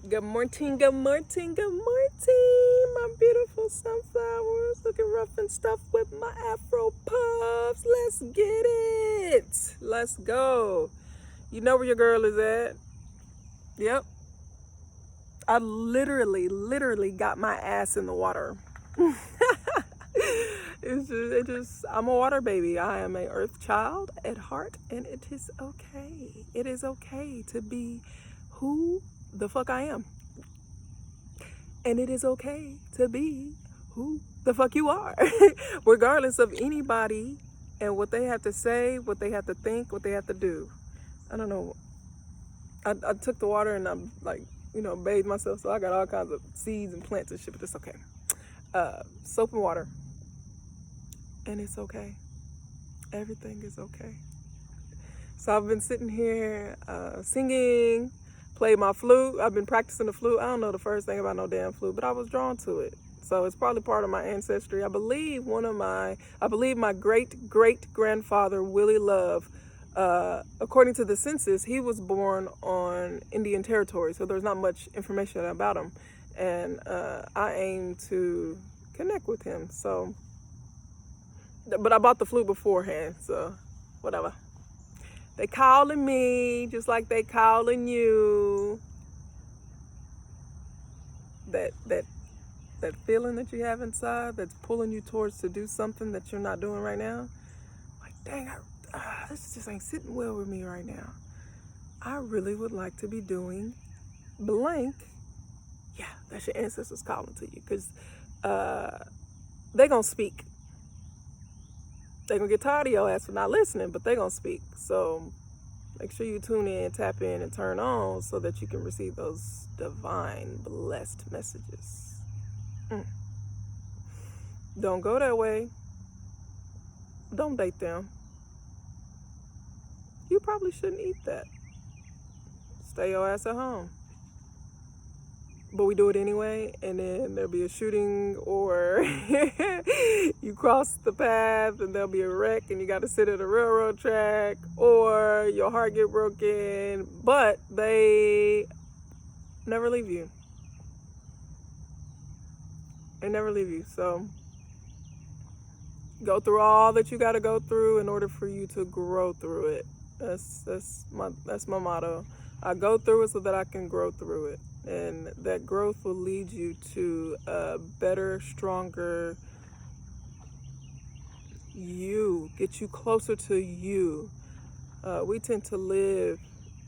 Good morning, good morning, good morning, my beautiful sunflowers. Looking rough and stuff with my afro puffs. Let's get it. Let's go. You know where your girl is at. Yep. I literally got my ass in the water. I'm a water baby. I am a earth child at heart, and it is okay. It is okay to be who the fuck I am. And it is okay to be who the fuck you are, regardless of anybody and what they have to say, what they have to think, what they have to do. I don't know. I took the water and I'm like, bathed myself, so I got all kinds of seeds and plants and shit, but it's okay. Soap and water. And it's okay. Everything is okay. So I've been sitting here singing, played my flute. I've been practicing the flute. I don't know the first thing about no damn flute, but I was drawn to it. So it's probably part of my ancestry. I believe my great grandfather, Willie Love, according to the census, he was born on Indian territory. So there's not much information about him. And I aim to connect with him. So, but I bought the flute beforehand. So whatever. They calling me just like they calling you. That feeling that you have inside that's pulling you towards to do something that you're not doing right now. Like, dang, this just ain't sitting well with me right now. I really would like to be doing blank. Yeah, that's your ancestors calling to you, because they gonna speak. They gonna get tired of your ass for not listening, but they gonna speak. So make sure you tune in, tap in, and turn on so that you can receive those divine blessed messages. Don't go that way. Don't date them. You probably shouldn't eat that. Stay your ass at home. But we do it anyway, and then there'll be a shooting, or you cross the path and there'll be a wreck and you got to sit at a railroad track, or your heart get broken, but they never leave you. They never leave you. So go through all that you got to go through in order for you to grow through it. That's my motto. I go through it so that I can grow through it, and that growth will lead you to a better, stronger you, get you closer to you. We tend to live.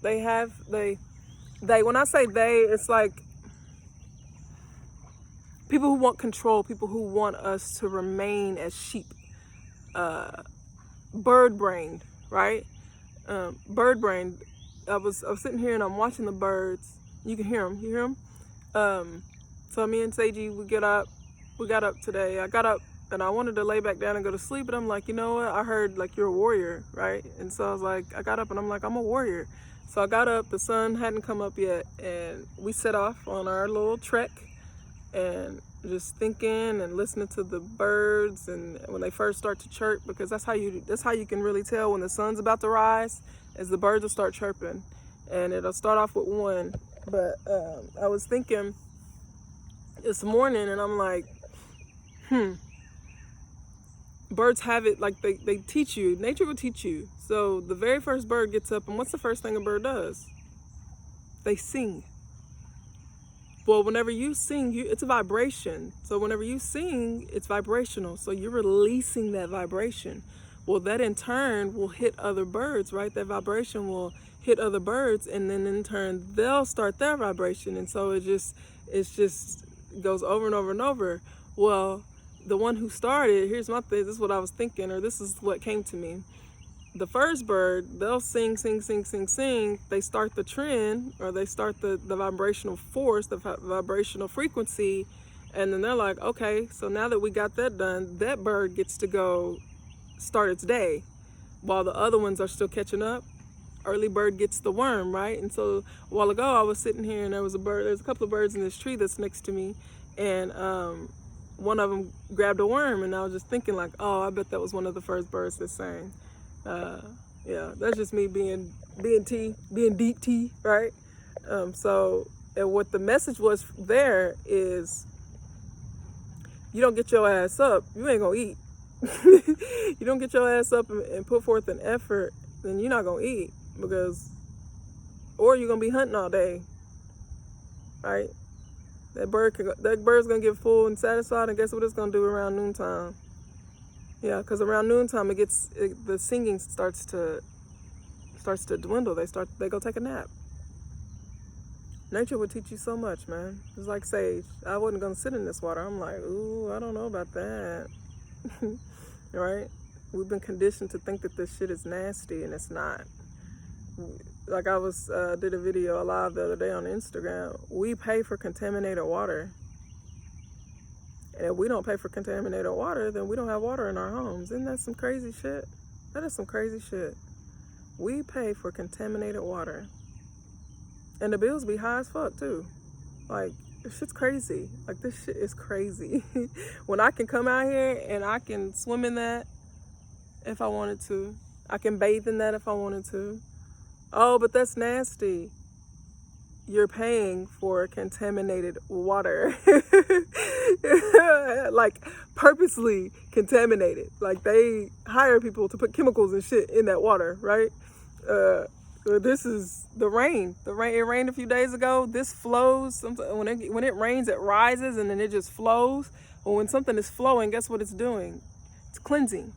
When I say they, it's like people who want control, people who want us to remain as sheep. Bird-brained, right? Bird-brained. I was sitting here and I'm watching the birds. You can hear them. You hear them? So me and Seiji, we got up today. I got up and I wanted to lay back down and go to sleep, but I'm like, you know what? I heard like you're a warrior, right? And so I was like, I got up and I'm like, I'm a warrior. So I got up, the sun hadn't come up yet, and we set off on our little trek and just thinking and listening to the birds, and when they first start to chirp, because that's how you can really tell when the sun's about to rise, is the birds will start chirping, and it'll start off with one. But I was thinking this morning, and I'm like, birds have it, like they teach you, nature will teach you. So the very first bird gets up, and what's the first thing a bird does? They sing. Well, whenever you sing, it's a vibration. So whenever you sing, it's vibrational. So you're releasing that vibration. Well, that in turn will hit other birds, right? That vibration will hit other birds, and then in turn, they'll start their vibration. And so it just goes over and over and over. Well, the one who started, here's my thing, this is what I was thinking, or this is what came to me. The first bird, they'll sing. They start the trend, or they start the vibrational force, the vibrational frequency, and then they're like, okay, so now that we got that done, that bird gets to go start its day, while the other ones are still catching up. Early bird gets the worm, right? And so a while ago, I was sitting here, and there's a couple of birds in this tree that's next to me, and one of them grabbed a worm, and I was just thinking like, oh, I bet that was one of the first birds that sang. Yeah, that's just me being deep tea, right? So And what the message was there is, you don't get your ass up, you ain't gonna eat. You don't get your ass up and put forth an effort, then you're not gonna eat, because, or you're gonna be hunting all day, right? That bird's gonna get full and satisfied, and guess what it's gonna do around noontime? Yeah, because around noontime the singing starts to dwindle. They go take a nap. Nature would teach you so much, man. It's like sage. I wasn't gonna sit in this water. I'm like, ooh, I don't know about that. Right? We've been conditioned to think that this shit is nasty, and it's not. Like I did a video live the other day on Instagram. We pay for contaminated water. And if we don't pay for contaminated water, then we don't have water in our homes. Isn't that some crazy shit? That is some crazy shit. We pay for contaminated water. And the bills be high as fuck too. Like, this shit's crazy. Like, this shit is crazy. When I can come out here and I can swim in that if I wanted to. I can bathe in that if I wanted to. Oh, but that's nasty. You're paying for contaminated water. Like, purposely contaminated. Like, they hire people to put chemicals and shit in that water, right? This is the rain. It rained a few days ago. This flows. When it rains, it rises and then it just flows. Well, when something is flowing, guess what it's doing? It's cleansing.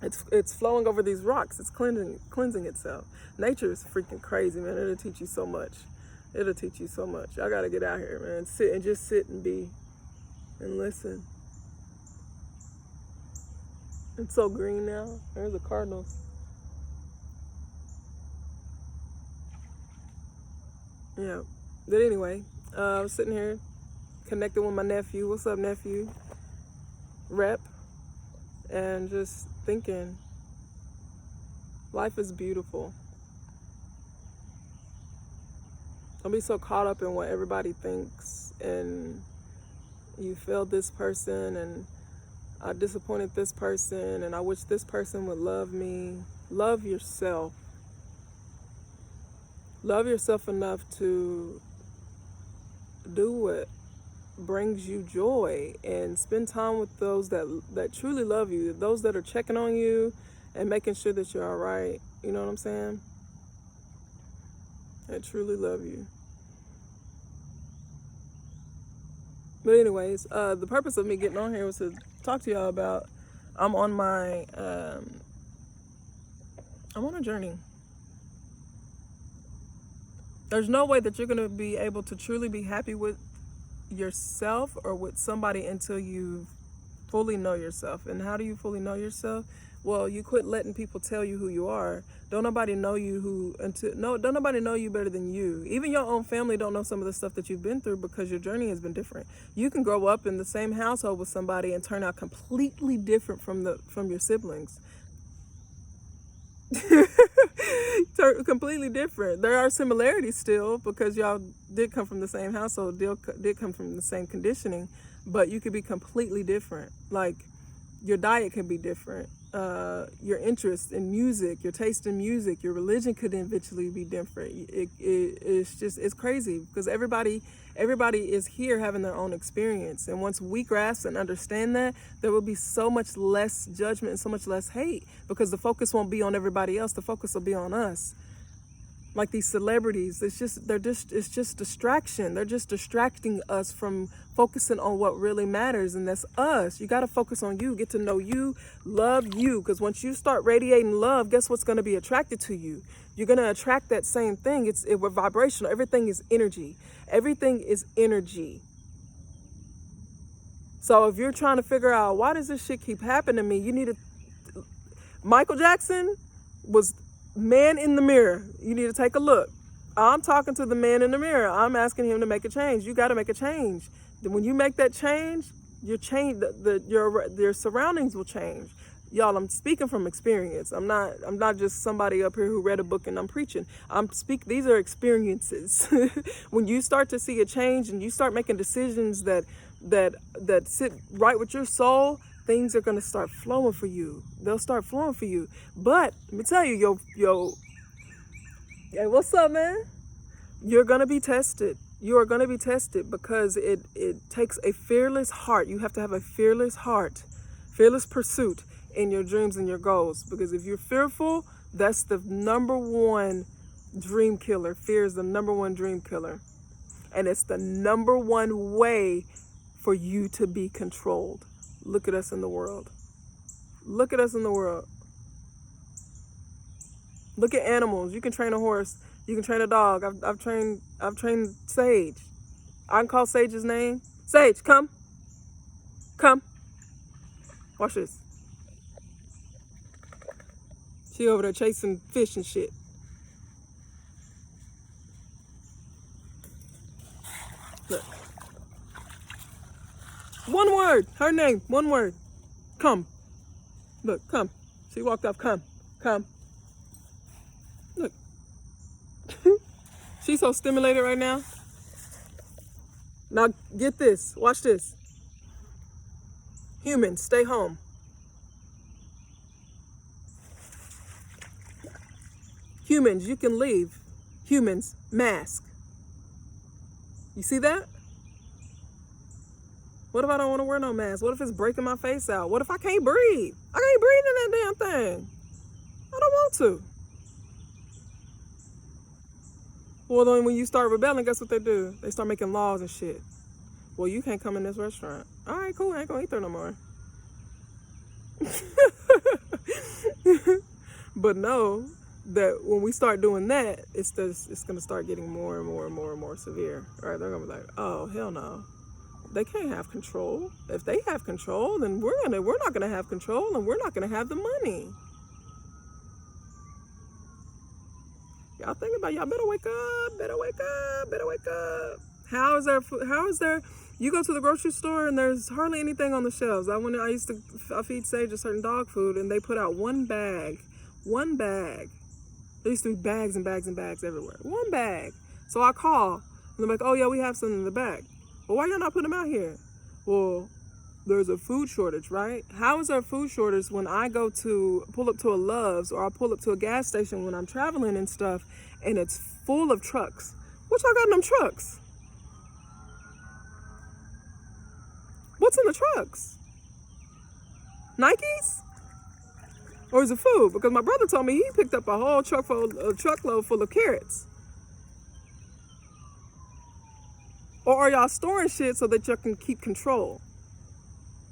It's flowing over these rocks. It's cleansing itself. Nature is freaking crazy, man. It'll teach you so much. It'll teach you so much. I gotta get out here, man. Sit and be and listen. It's so green now. There's the cardinals. Yeah. But anyway, I was sitting here connected with my nephew. What's up, nephew? Rep. And just thinking, life is beautiful. Don't be so caught up in what everybody thinks, and you failed this person, and I disappointed this person, and I wish this person would love me. Love yourself. Love yourself enough to do what brings you joy, and spend time with those that truly love you, those that are checking on you and making sure that you're all right. You know what I'm saying? That truly love you. But anyways, the purpose of me getting on here was to talk to y'all about, I'm on a journey. There's no way that you're going to be able to truly be happy with yourself or with somebody until you fully know yourself. And how do you fully know yourself? Well, you quit letting people tell you who you are. Don't nobody know you don't nobody know you better than you. Even your own family don't know some of the stuff that you've been through, because your journey has been different. You can grow up in the same household with somebody and turn out completely different from your siblings. Completely different. There are similarities still, because y'all did come from the same household, did come from the same conditioning, but you could be completely different. Like, your diet can be different. Your interest in music, your taste in music, your religion could eventually be different. It's crazy, because everybody is here having their own experience. And once we grasp and understand that, there will be so much less judgment and so much less hate, because the focus won't be on everybody else. The focus will be on us. Like these celebrities, it's just distraction. They're just distracting us from focusing on what really matters, and that's us. You got to focus on you, get to know you, love you, because once you start radiating love, guess what's going to be attracted to you? You're going to attract that same thing. We're vibrational. Everything is energy. Everything is energy. So if you're trying to figure out, why does this shit keep happening to me? You need to... Michael Jackson was man in the mirror. You need to take a look. I'm talking to the man in the mirror. I'm asking him to make a change. You got to make a change. When you make that change, your surroundings will change. Y'all, I'm speaking from experience. I'm not just somebody up here who read a book and I'm preaching. These are experiences. When you start to see a change and you start making decisions that sit right with your soul, things are going to start flowing for you. They'll start flowing for you. But let me tell you, hey, what's up, man? You're going to be tested. You are going to be tested because it takes a fearless heart. You have to have a fearless heart, fearless pursuit in your dreams and your goals. Because if you're fearful, that's the number one dream killer. Fear is the number one dream killer. And it's the number one way for you to be controlled. Look at us in the world. Look at us in the world. Look at animals. You can train a horse. You can train a dog. I've trained Sage. I can call Sage's name. Sage, come. Come. Watch this. She over there chasing fish and shit. Look. One word. Her name. One word. Come. Look, come. She walked off. Come. Come. Look. She's so stimulated right now. Now get this. Watch this. Humans, stay home. Humans, you can leave. Humans, mask. You see that? What if I don't want to wear no mask? What if it's breaking my face out? What if I can't breathe? I can't breathe in that damn thing. I don't want to. Well, then when you start rebelling, guess what they do? They start making laws and shit. Well, you can't come in this restaurant. All right, cool. I ain't gonna eat there no more. But know that when we start doing that, it's gonna start getting more and more and more and more severe. All right, they're gonna be like, oh hell no, they can't have control. If they have control, then we're not gonna have control, and we're not gonna have the money. Y'all think about it. Y'all better wake up, better wake up, better wake up. How is there, you go to the grocery store and there's hardly anything on the shelves. I used to feed Sage a certain dog food, and they put out one bag. There used to be bags and bags and bags everywhere. One bag. So I call, and they're like, oh yeah, we have some in the bag. Well, why y'all not putting them out here? Well, there's a food shortage, right? How is there a food shortage when I go to pull up to a Love's, or I pull up to a gas station when I'm traveling and stuff, and it's full of trucks? What y'all got in them trucks? What's in the trucks? Nikes? Or is it food? Because my brother told me he picked up a whole truckload full of carrots. Or are y'all storing shit so that y'all can keep control?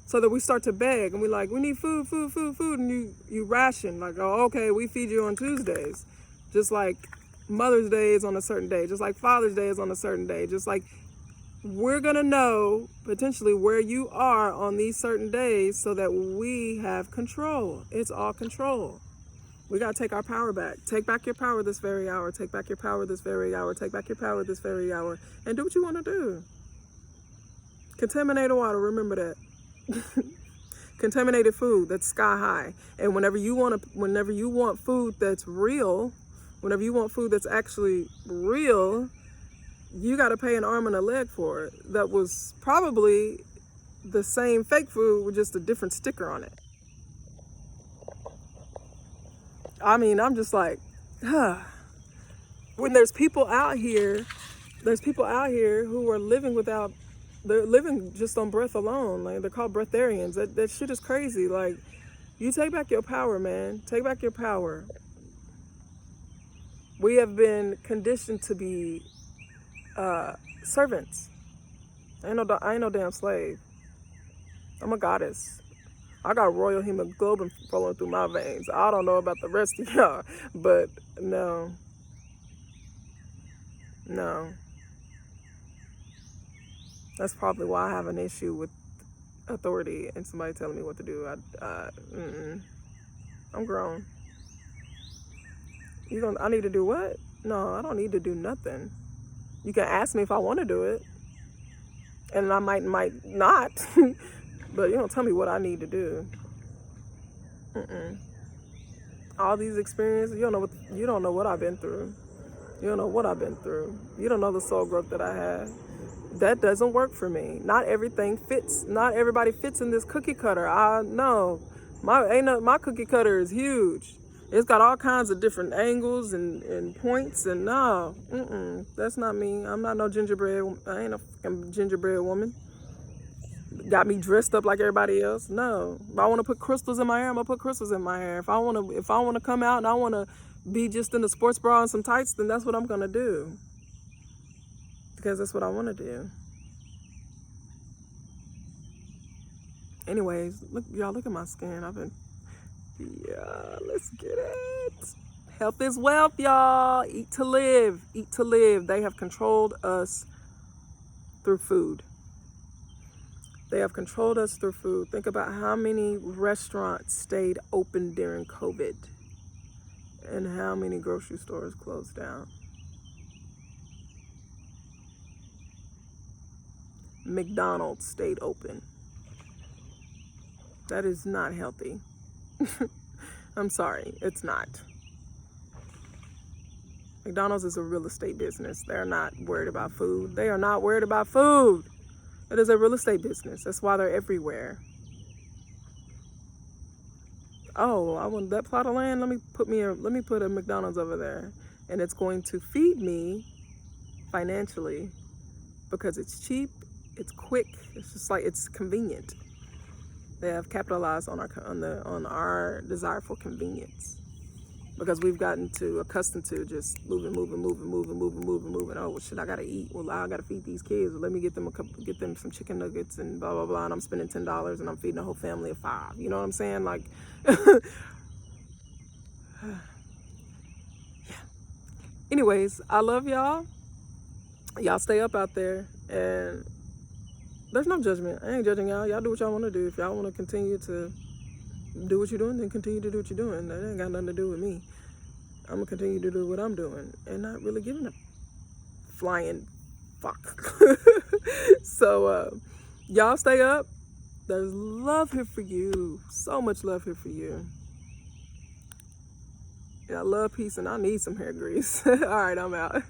So that we start to beg and we like, we need food, and you ration. Like, oh, okay, we feed you on Tuesdays. Just like Mother's Day is on a certain day. Just like Father's Day is on a certain day. Just like we're gonna know potentially where you are on these certain days so that we have control. It's all control. We gotta take our power back. Take back your power this very hour. Take back your power this very hour. Take back your power this very hour. And do what you wanna do. Contaminated water, remember that. Contaminated food, that's sky high. And whenever you want food that's real, whenever you want food that's actually real, you got to pay an arm and a leg for it. That was probably the same fake food with just a different sticker on it. I mean, I'm just like, when there's people out here who are living they're living just on breath alone. Like, they're called breatharians. That shit is crazy. Like, you take back your power, man. Take back your power. We have been conditioned to be servants. I ain't no damn slave. I'm a goddess. I got royal hemoglobin flowing through my veins. I don't know about the rest of y'all, but no. That's probably why I have an issue with authority and somebody telling me what to do. I'm grown. I need to do what? No, I don't need to do nothing. You can ask me if I want to do it, and I might not, but you don't tell me what I need to do. All these experiences, you don't know what I've been through. You don't know what I've been through. You don't know the soul growth that I had. That doesn't work for me. Not everything fits. Not everybody fits in this cookie cutter. I know. My cookie cutter is huge. It's got all kinds of different angles and points, and no, that's not me. I'm not no gingerbread. I ain't a fucking gingerbread woman. Got me dressed up like everybody else. No, if I want to put crystals in my hair, I'm gonna put crystals in my hair. If I want to come out and I want to be just in a sports bra and some tights, then that's what I'm gonna do, because that's what I want to do. Anyways, look, y'all, look at my skin. Yeah, let's get it. Health is wealth, y'all. Eat to live. Eat to live. They have controlled us through food. They have controlled us through food. Think about how many restaurants stayed open during COVID and how many grocery stores closed down. McDonald's stayed open. That is not healthy. I'm sorry, it's not. McDonald's is a real estate business. They're not worried about food. They are not worried about food. It is a real estate business. That's why they're everywhere. Oh, I want that plot of land. Let me put a McDonald's over there, and it's going to feed me financially because it's cheap, it's quick, it's just like it's convenient. They have capitalized on our desire for convenience, because we've gotten accustomed to just moving. Oh, well, shit, I gotta eat. Well, I gotta feed these kids. Well, let me get them some chicken nuggets and blah blah blah. And I'm spending $10 and I'm feeding a whole family of 5. You know what I'm saying? Like, yeah. Anyways, I love y'all. Y'all stay up out there, and there's no judgment. I ain't judging y'all. Y'all do what y'all want to do. If y'all want to continue to do what you're doing, then continue to do what you're doing. That ain't got nothing to do with me. I'm gonna continue to do what I'm doing and not really giving a flying fuck. So y'all stay up. There's love here for you. So much love here for you. Yeah, I love peace, and I need some hair grease. All right, I'm out.